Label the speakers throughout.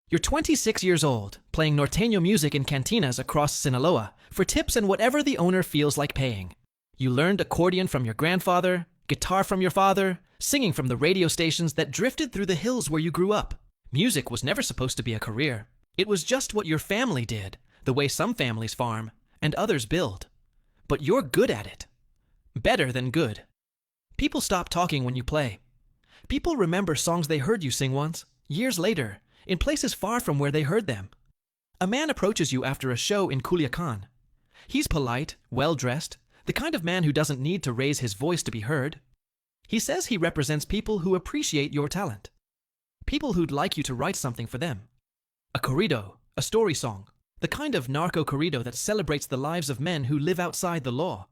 Speaker 1: You're 26 years old, playing norteño music in cantinas across Sinaloa for tips and whatever the owner feels like paying. You learned accordion from your grandfather, guitar from your father, singing from the radio stations that drifted through the hills where you grew up. Music was never supposed to be a career. It was just what your family did, the way some families farm and others build. But you're good at it. Better than good. People stop talking when you play. People remember songs they heard you sing once, years later, in places far from where they heard them. A man approaches you after a show in Culiacan. He's polite, well-dressed, the kind of man who doesn't need to raise his voice to be heard. He says he represents people who appreciate your talent. People who'd like you to write something for them. A corrido, a story song, the kind of narco corrido that celebrates the lives of men who live outside the law.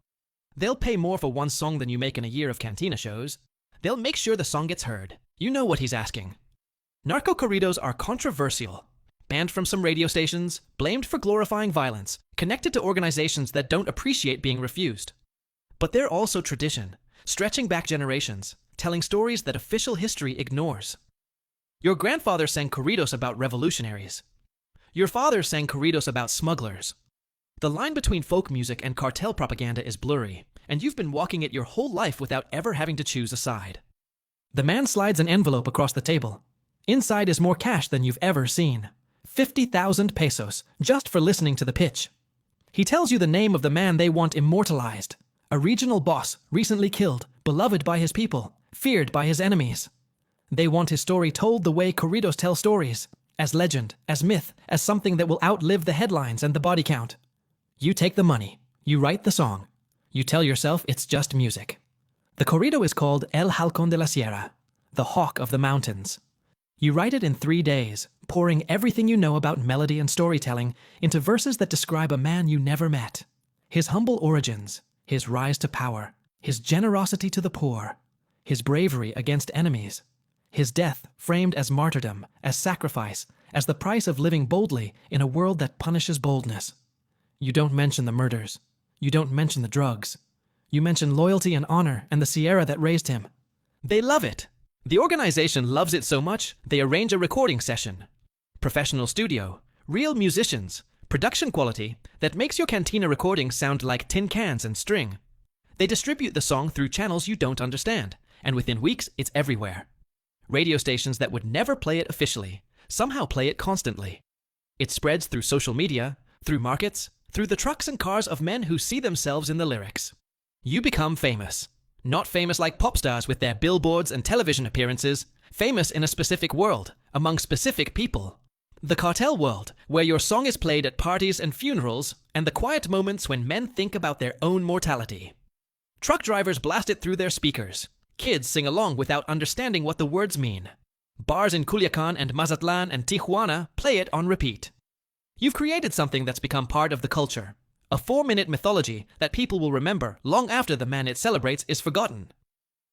Speaker 1: They'll pay more for one song than you make in a year of cantina shows. They'll make sure the song gets heard. You know what he's asking. Narco corridos are controversial. Banned from some radio stations, blamed for glorifying violence, connected to organizations that don't appreciate being refused. But they're also tradition, stretching back generations, telling stories that official history ignores. Your grandfather sang corridos about revolutionaries. Your father sang corridos about smugglers. The line between folk music and cartel propaganda is blurry, and you've been walking it your whole life without ever having to choose a side. The man slides an envelope across the table. Inside is more cash than you've ever seen. 50,000 pesos, just for listening to the pitch. He tells you the name of the man they want immortalized. A regional boss, recently killed, beloved by his people, feared by his enemies. They want his story told the way corridos tell stories, as legend, as myth, as something that will outlive the headlines and the body count. You take the money. You write the song. You tell yourself it's just music. The corrido is called El Halcón de la Sierra, the Hawk of the Mountains. You write it in 3 days, pouring everything you know about melody and storytelling into verses that describe a man you never met. His humble origins, his rise to power, his generosity to the poor, his bravery against enemies, his death framed as martyrdom, as sacrifice, as the price of living boldly in a world that punishes boldness. You don't mention the murders. You don't mention the drugs. You mention loyalty and honor and the Sierra that raised him. They love it. The organization loves it so much, they arrange a recording session. Professional studio, real musicians, production quality that makes your cantina recording sound like tin cans and string. They distribute the song through channels you don't understand, and within weeks it's everywhere. Radio stations that would never play it officially, somehow play it constantly. It spreads through social media, through markets, through the trucks and cars of men who see themselves in the lyrics. You become famous. Not famous like pop stars with their billboards and television appearances, famous in a specific world, among specific people. The cartel world, where your song is played at parties and funerals, and the quiet moments when men think about their own mortality. Truck drivers blast it through their speakers. Kids sing along without understanding what the words mean. Bars in Culiacan and Mazatlan and Tijuana play it on repeat. You've created something that's become part of the culture. A 4-minute mythology that people will remember long after the man it celebrates is forgotten.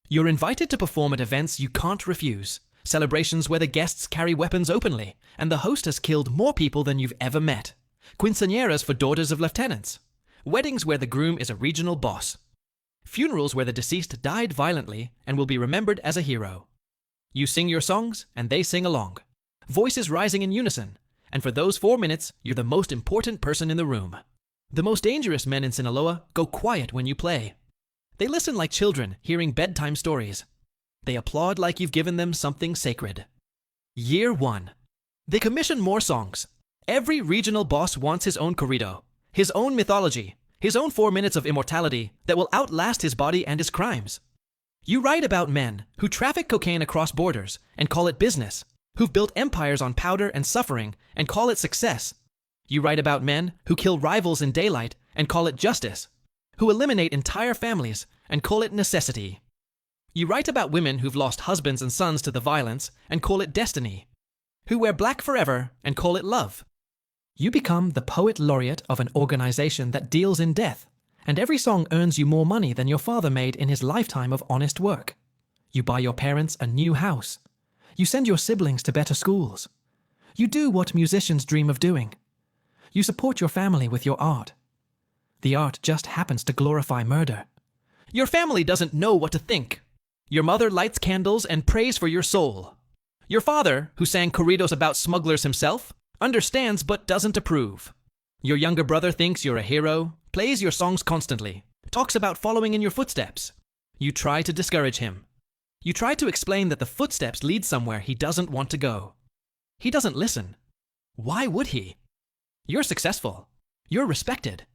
Speaker 1: You're invited to perform at events you can't refuse, celebrations where the guests carry weapons openly, and the host has killed more people than you've ever met. Quinceañeras for daughters of lieutenants. Weddings where the groom is a regional boss. Funerals where the deceased died violently and will be remembered as a hero. You sing your songs, and they sing along. Voices rising in unison, and for those 4 minutes, you're the most important person in the room. The most dangerous men in Sinaloa go quiet when you play. They listen like children hearing bedtime stories. They applaud like you've given them something sacred. Year 1. They commission more songs. Every regional boss wants his own corrido, his own mythology, his own 4 minutes of immortality that will outlast his body and his crimes. You write about men who traffic cocaine across borders and call it business, who've built empires on powder and suffering and call it success. You write about men who kill rivals in daylight and call it justice, who eliminate entire families and call it necessity. You write about women who've lost husbands and sons to the violence and call it destiny, who wear black forever and call it love. You become the poet laureate of an organization that deals in death, and every song earns you more money than your father made in his lifetime of honest work. You buy your parents a new house. You send your siblings to better schools. You do what musicians dream of doing. You support your family with your art. The art just happens to glorify murder. Your family doesn't know what to think. Your mother lights candles and prays for your soul. Your father, who sang corridos about smugglers himself, understands but doesn't approve. Your younger brother thinks you're a hero, plays your songs constantly, talks about following in your footsteps. You try to discourage him. You try to explain that the footsteps lead somewhere he doesn't want to go. He doesn't listen. Why would he? You're successful. You're respected.